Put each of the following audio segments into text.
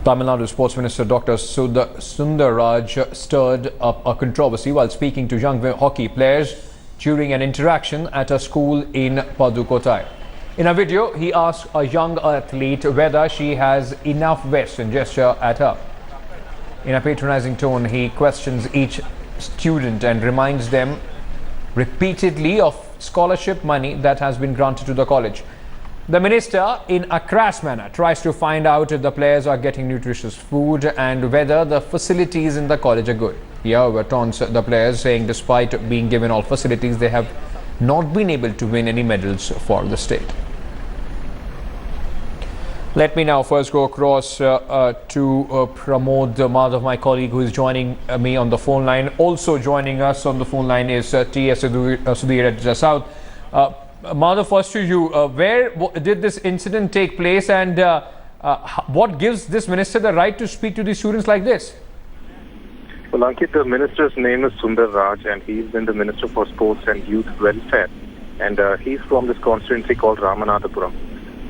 Tamil Nadu Sports Minister Dr. Sundararaj stirred up a controversy while speaking to young hockey players during an interaction at a school in Pudhukottai. In a video, he asked a young athlete whether she has enough Western gesture at her. In a patronizing tone, he questions each student and reminds them repeatedly of scholarship money that has been granted to the college. The minister, in a crass manner, tries to find out if the players are getting nutritious food and whether the facilities in the college are good. He, however, taunts the players, saying despite being given all facilities, they have not been able to win any medals for the state. Let me now first go across to Pramod Madhav, my colleague, who is joining me on the phone line. Also joining us on the phone line is T.S. Sudhir at South. Madhav, first to you. Where did this incident take place, and what gives this minister the right to speak to the students like this? Well, Ankit, the minister's name is Sundararaj, and he's been the Minister for Sports and Youth Welfare. And he's from this constituency called Ramanathapuram.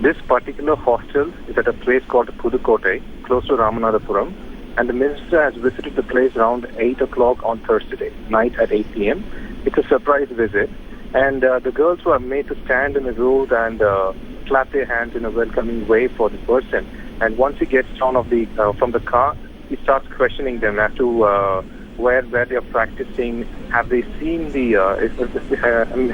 This particular hostel is at a place called Pudhukottai, close to Ramanathapuram. And the minister has visited the place around 8 o'clock on Thursday night at 8 p.m. It's a surprise visit. And the girls were made to stand in the road and clap their hands in a welcoming way for the person. And once he gets down from the car, he starts questioning them as to where they are practicing. Have they seen the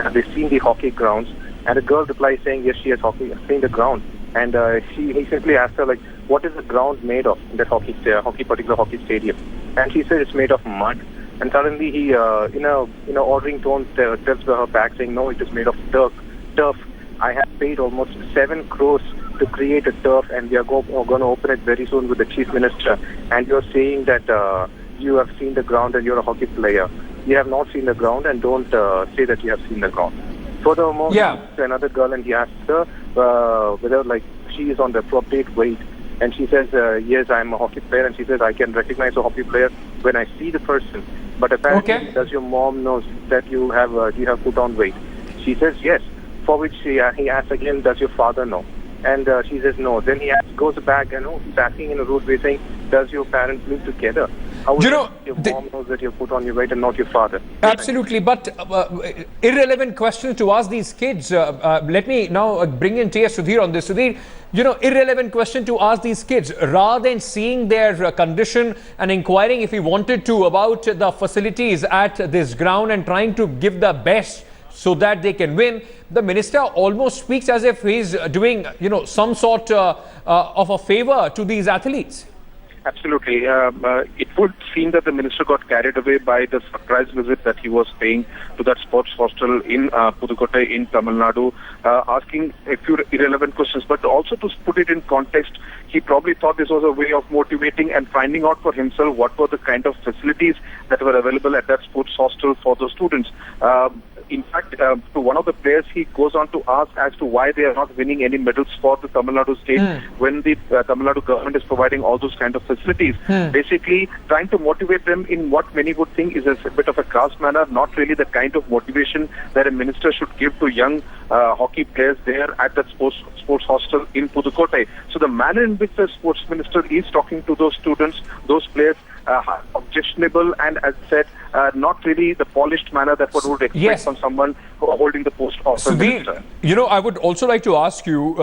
have they seen the hockey grounds? And the girl replies saying yes, she has seen the ground. And he simply asked her, like, what is the ground made of in that particular hockey stadium? And she said it's made of mud. And suddenly he, in a ordering tone, tells her back, saying, no, it is made of turf. I have paid almost 7 crores to create a turf, and we are going to open it very soon with the chief minister. And you're saying that you have seen the ground and you're a hockey player. You have not seen the ground, and don't say that you have seen the ground. Furthermore, he asked another girl, and he asked her whether, like, she is on the appropriate weight. And she says, yes, I'm a hockey player. And she says, I can recognize a hockey player when I see the person. But apparently, does your mom know that you have put on weight? She says, yes. For which he asks again, does your father know? And she says, no. Then he goes back, and he's asking in a rude way, saying, does your parents live together? How would your mom knows that you put on your weight and not your father? Absolutely, but irrelevant questions to ask these kids. Let me now bring in T.S. Sudhir on this. Sudhir, irrelevant question to ask these kids, rather than seeing their condition and inquiring if he wanted to about the facilities at this ground and trying to give the best so that they can win. The minister almost speaks as if he's doing, some sort of a favor to these athletes. Absolutely. It would seem that the minister got carried away by the surprise visit that he was paying to that sports hostel in Pudhukottai in Tamil Nadu, asking a few irrelevant questions. But also, to put it in context, he probably thought this was a way of motivating and finding out for himself what were the kind of facilities that were available at that sports hostel for the students. In fact, to one of the players, he goes on to ask as to why they are not winning any medals for the Tamil Nadu state when the Tamil Nadu government is providing all those kind of facilities. Basically, trying to motivate them in what many would think is a bit of a crass manner, not really the kind of motivation that a minister should give to young hockey players there at that sports hostel in Pudhukottai. So the manner in which the sports minister is talking to those students, those players, objectionable, and as I said, not really the polished manner that one would expect from someone holding the post of a minister. I would also like to ask you,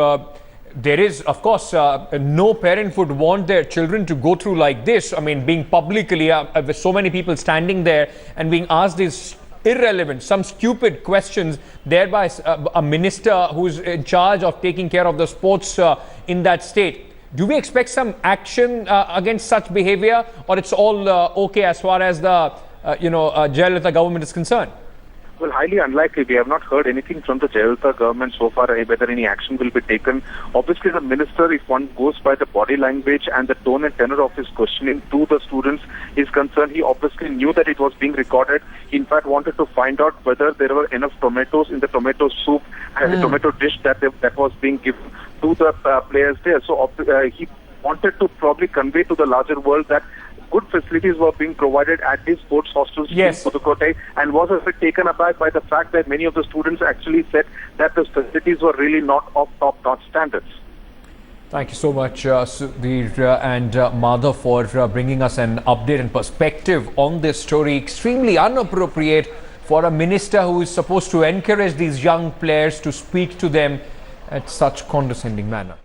there is, of course, no parent would want their children to go through like this. I mean, being publicly, with so many people standing there and being asked these irrelevant, some stupid questions, thereby a minister who's in charge of taking care of the sports in that state. Do we expect some action against such behavior, or it's all okay as far as the Jayalalitha government is concerned? Well, highly unlikely. We have not heard anything from the Jayalalitha government so far, whether any action will be taken. Obviously, the minister, if one goes by the body language and the tone and tenor of his questioning to the students is concerned, he obviously knew that it was being recorded. He, in fact, wanted to find out whether there were enough tomatoes in the tomato soup and the tomato dish that was being given to the players there. So he wanted to probably convey to the larger world that good facilities were being provided at these sports hostels in Pudhukottai, and was a bit taken aback by the fact that many of the students actually said that the facilities were really not of top-notch standards. Thank you so much, Sudhir and Madhav, for bringing us an update and perspective on this story. Extremely inappropriate for a minister who is supposed to encourage these young players to speak to them at such condescending manner.